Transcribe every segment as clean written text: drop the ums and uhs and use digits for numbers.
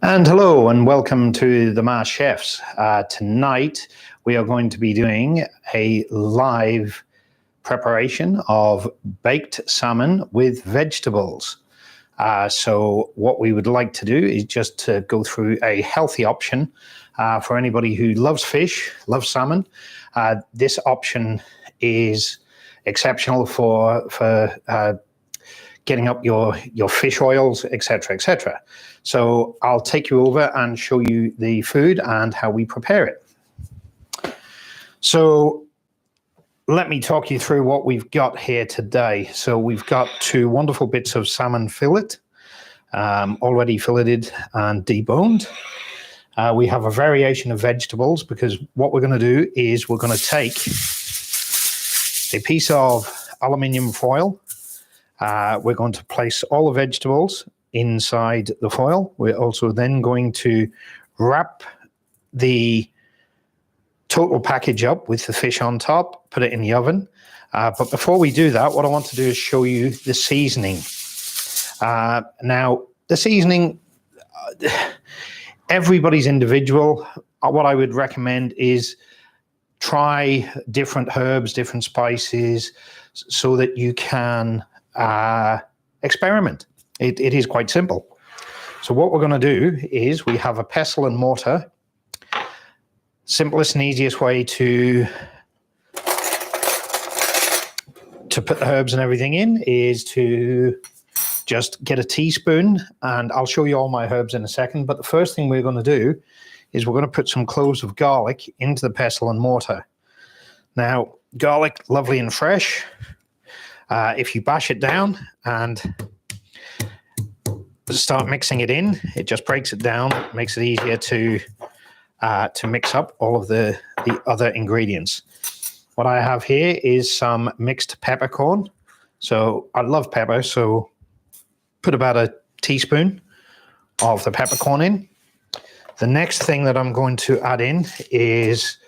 And hello and welcome to the Master Chefs. Tonight we are going to be doing a live preparation of baked salmon with vegetables. So what we would like to do is just to go through a healthy option for anybody who loves fish, loves salmon. This option is exceptional for getting up your fish oils, etc., etc. So I'll take you over and show you the food and how we prepare it. So let me talk you through what we've got here today. So we've got two wonderful bits of salmon fillet, already filleted and deboned. We have a variation of vegetables because what we're going to do is we're going to take a piece of aluminium foil. We're going to place all the vegetables inside the foil. We're also then going to wrap the total package up with the fish on top, put it in the oven. But before we do that, what I want to do is show you the seasoning. Now, the seasoning, everybody's individual. What I would recommend is try different herbs, different spices, so that you can experiment. It is quite simple. So what we're going to do is we have a pestle and mortar. Simplest and easiest way to put the herbs and everything in is to just get a teaspoon, and I'll show you all my herbs in a second. But the first thing we're going to do is we're going to put some cloves of garlic into the pestle and mortar. Now, garlic, lovely and fresh. If you bash it down and start mixing it in, it just breaks it down, makes it easier to mix up all of the other ingredients. What I have here is some mixed peppercorn. So I love pepper, so put about a teaspoon of the peppercorn in. The next thing that I'm going to add in is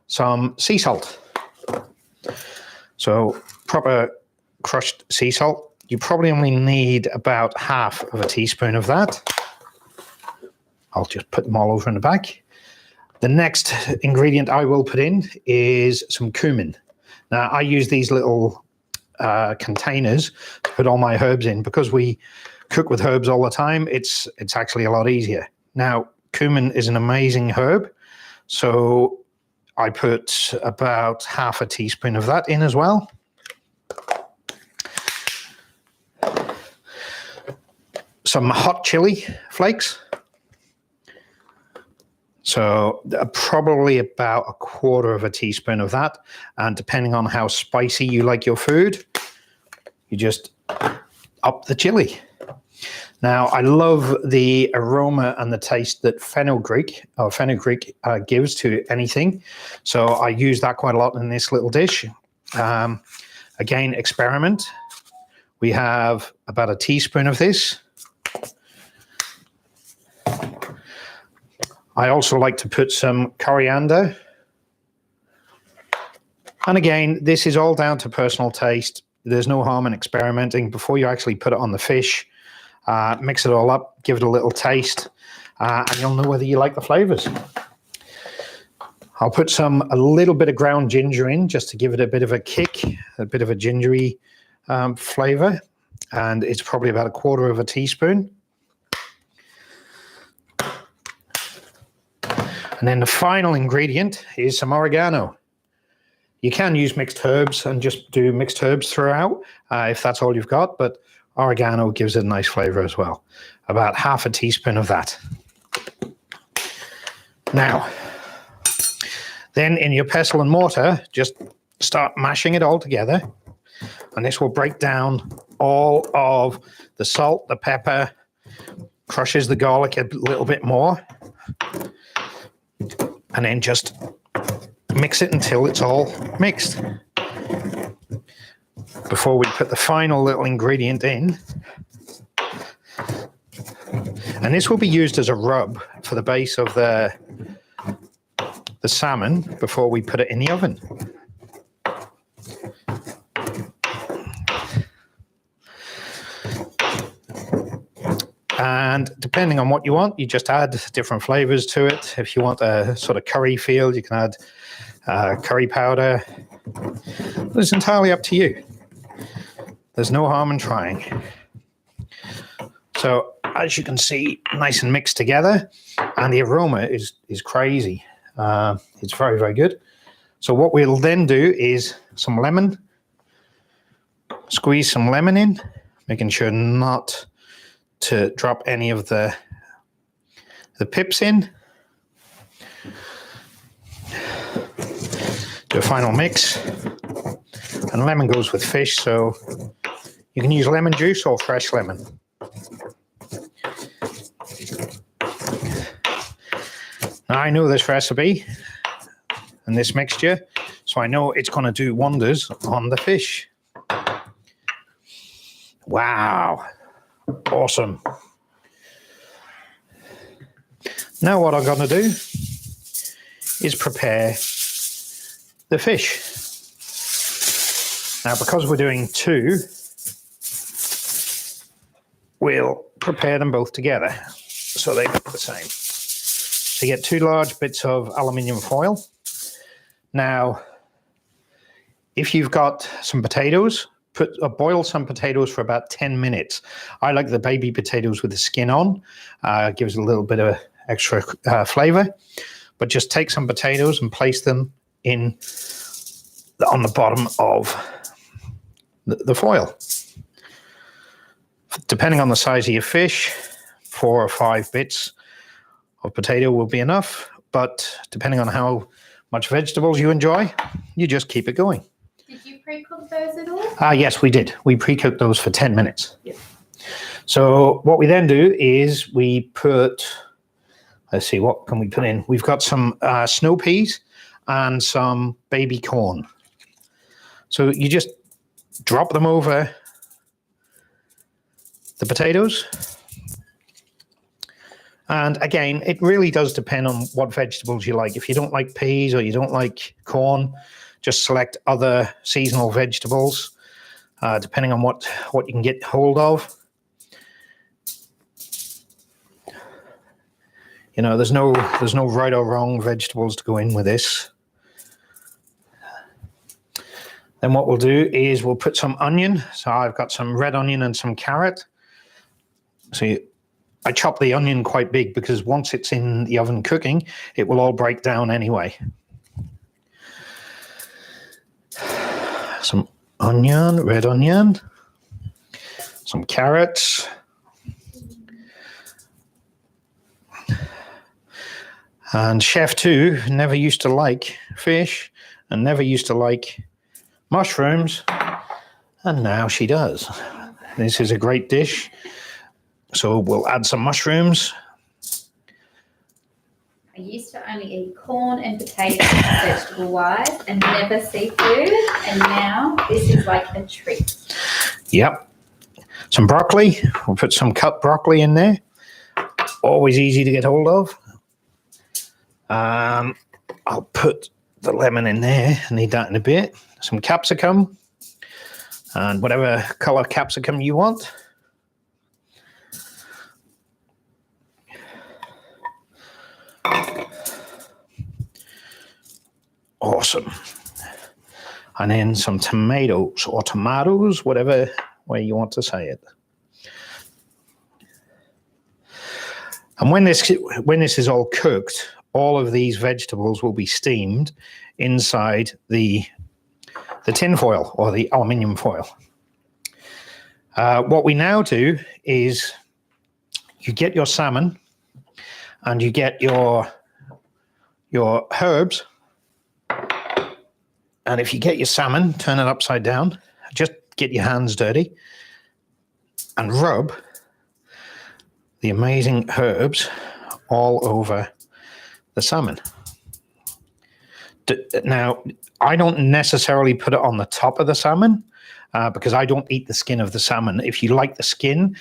some sea salt. So proper crushed sea salt. You probably only need about half of a teaspoon of that. I'll just put them all over in the back. The next ingredient I will put in is some cumin. Now, I use these little containers to put all my herbs in. Because we cook with herbs all the time, it's actually a lot easier. Now, cumin is an amazing herb, so I put about half a teaspoon of that in as well. Some hot chili flakes. So probably about a quarter of a teaspoon of that. And depending on how spicy you like your food, you just up the chili. Now, I love the aroma and the taste that fenugreek gives to anything. So I use that quite a lot in this little dish. Again, experiment. We have about a teaspoon of this. I also like to put some coriander. And again, this is all down to personal taste. There's no harm in experimenting. Before you actually put it on the fish, mix it all up, give it a little taste, and you'll know whether you like the flavors. I'll put a little bit of ground ginger in just to give it a bit of a kick, a bit of a gingery flavor. And it's probably about a quarter of a teaspoon. And then the final ingredient is some oregano. You can use mixed herbs and just do mixed herbs throughout if that's all you've got, but oregano gives it a nice flavor as well. About half a teaspoon of that. Now, then in your pestle and mortar, just start mashing it all together. And this will break down all of the salt, the pepper, crushes the garlic a little bit more. And then just mix it until it's all mixed. Before we put the final little ingredient in. And this will be used as a rub for the base of the salmon before we put it in the oven. And depending on what you want, you just add different flavors to it. If you want a sort of curry feel, you can add curry powder. It's entirely up to you. There's no harm in trying. So as you can see, nice and mixed together, and the aroma is crazy. It's very, very good. So what we'll then do is some lemon. Squeeze some lemon in, making sure not to drop any of the pips in. Do a final mix. And lemon goes with fish, so you can use lemon juice or fresh lemon. Now I know this recipe and this mixture, so I know it's going to do wonders on the fish. Wow, awesome. Now what I'm going to do is prepare the fish. Now because we're doing two, we'll prepare them both together so they look the same. So you get 2 large bits of aluminium foil. Now, if you've got some potatoes, boil some potatoes for about 10 minutes. I like the baby potatoes with the skin on. Gives it a little bit of extra flavor. But just take some potatoes and place them on the bottom of the foil. Depending on the size of your fish, 4 or 5 bits of potato will be enough. But depending on how much vegetables you enjoy, you just keep it going. Did you pre-cook those at all? Yes, we did. We pre-cooked those for 10 minutes. Yep. So what we then do is we put, let's see, what can we put in? We've got some snow peas and some baby corn. So you just drop them over the potatoes. And again, it really does depend on what vegetables you like. If you don't like peas or you don't like corn, just select other seasonal vegetables, depending on what you can get hold of. You know, there's no right or wrong vegetables to go in with this. Then what we'll do is we'll put some onion. So I've got some red onion and some carrot. So I chop the onion quite big because once it's in the oven cooking, it will all break down anyway. Some onion, red onion, some carrots, and Chef 2 never used to like fish and never used to like mushrooms, and now she does. This is a great dish, so we'll add some mushrooms. I used to only eat corn and potatoes vegetable-wise and never seafood, and now this is like a treat. Yep. Some broccoli. We'll put some cut broccoli in there. Always easy to get hold of. I'll put the lemon in there. I need that in a bit. Some capsicum and whatever color capsicum you want. Awesome. And then some tomatoes or tomatoes, whatever way you want to say it. And when this is all cooked, all of these vegetables will be steamed inside the tin foil or the aluminium foil. What we now do is you get your salmon and you get your herbs. And if you get your salmon, turn it upside down, just get your hands dirty and rub the amazing herbs all over the salmon. Now, I don't necessarily put it on the top of the salmon because I don't eat the skin of the salmon. If you like the skin,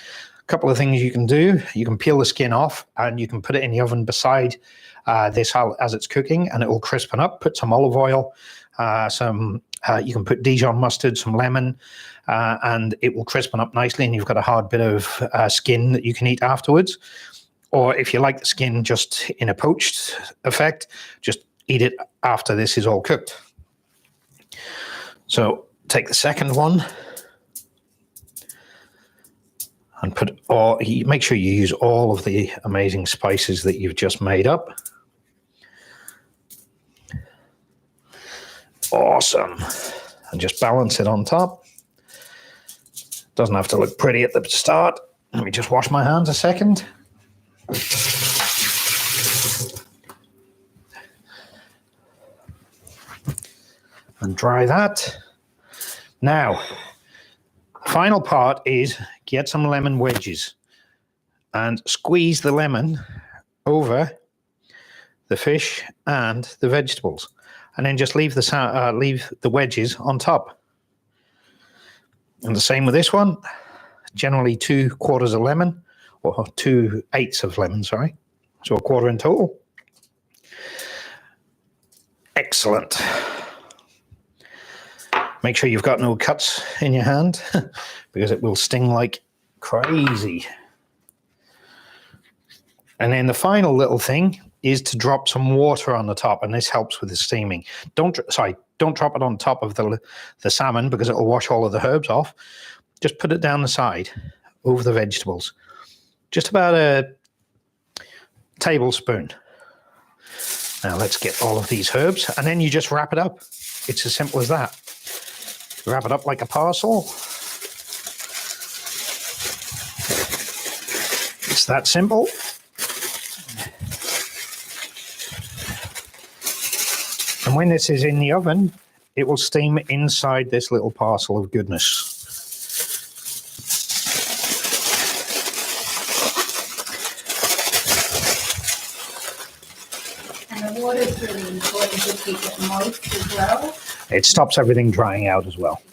couple of things you can do. You can peel the skin off and you can put it in the oven beside this as it's cooking, and it will crispen up. Put some olive oil, you can put Dijon mustard, some lemon, and it will crispen up nicely, and you've got a hard bit of skin that you can eat afterwards. Or if you like the skin just in a poached effect, just eat it after this is all cooked. So take the second one and make sure you use all of the amazing spices that you've just made up. Awesome. And just balance it on top. Doesn't have to look pretty at the start. Let me just wash my hands a second. And dry that. Now, final part is get some lemon wedges and squeeze the lemon over the fish and the vegetables, and then just leave the wedges on top. And the same with this one. Generally 2/4 of lemon, or 2/8 of lemon, sorry. So 1/4 in total. Excellent. Make sure you've got no cuts in your hand because it will sting like crazy. And then the final little thing is to drop some water on the top, and this helps with the steaming. Don't drop it on top of the salmon because it will wash all of the herbs off. Just put it down the side over the vegetables. Just about a tablespoon. Now let's get all of these herbs, and then you just wrap it up. It's as simple as that. Wrap it up like a parcel. It's that simple. And when this is in the oven, it will steam inside this little parcel of goodness. And the water is really important to keep it moist as well. It stops everything drying out as well.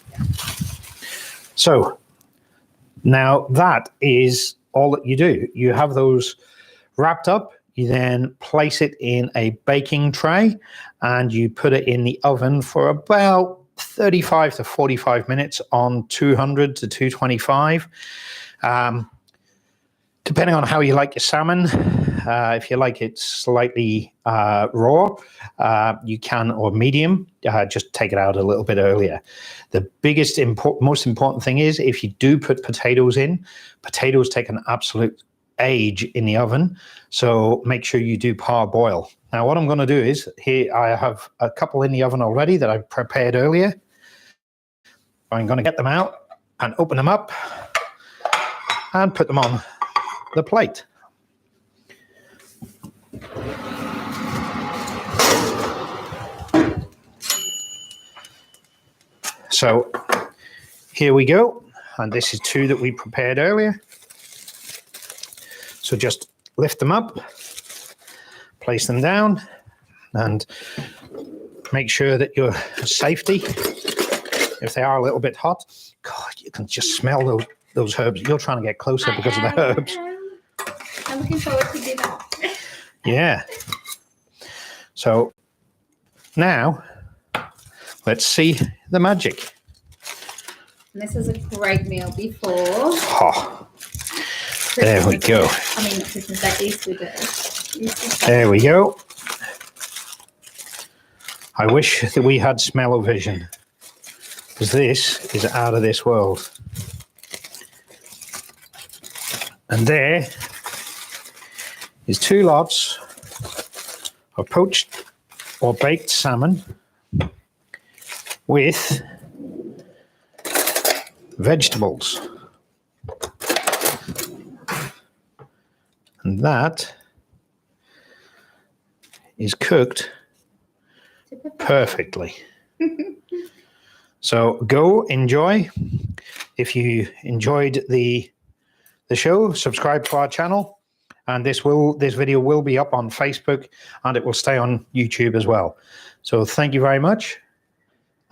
So now that is all that you do. You have those wrapped up. You then place it in a baking tray and you put it in the oven for about 35 to 45 minutes on 200 to 225. Depending on how you like your salmon, if you like it slightly raw, you can, or medium, just take it out a little bit earlier. The biggest, most important thing is if you do put potatoes in, potatoes take an absolute age in the oven, so make sure you do parboil. Now what I'm going to do is, here I have a couple in the oven already that I prepared earlier. I'm going to get them out and open them up and put them on the plate. So here we go, and this is 2 that we prepared earlier. So just lift them up, place them down, and make sure that your safety, if they are a little bit hot, God, you can just smell those herbs. You're trying to get closer because of the herbs. I'm looking forward to dinner. Yeah. So now let's see the magic. And this is a great meal before. Oh, there we go. I mean, not Christmas Day, Easter Day. There we go. I wish that we had smell-o-vision, because this is out of this world. And there is 2 lots of poached or baked salmon with vegetables. And that is cooked perfectly. So go enjoy. If you enjoyed the show, subscribe to our channel, and this video will be up on Facebook, and it will stay on YouTube as well. So thank you very much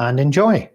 and enjoy.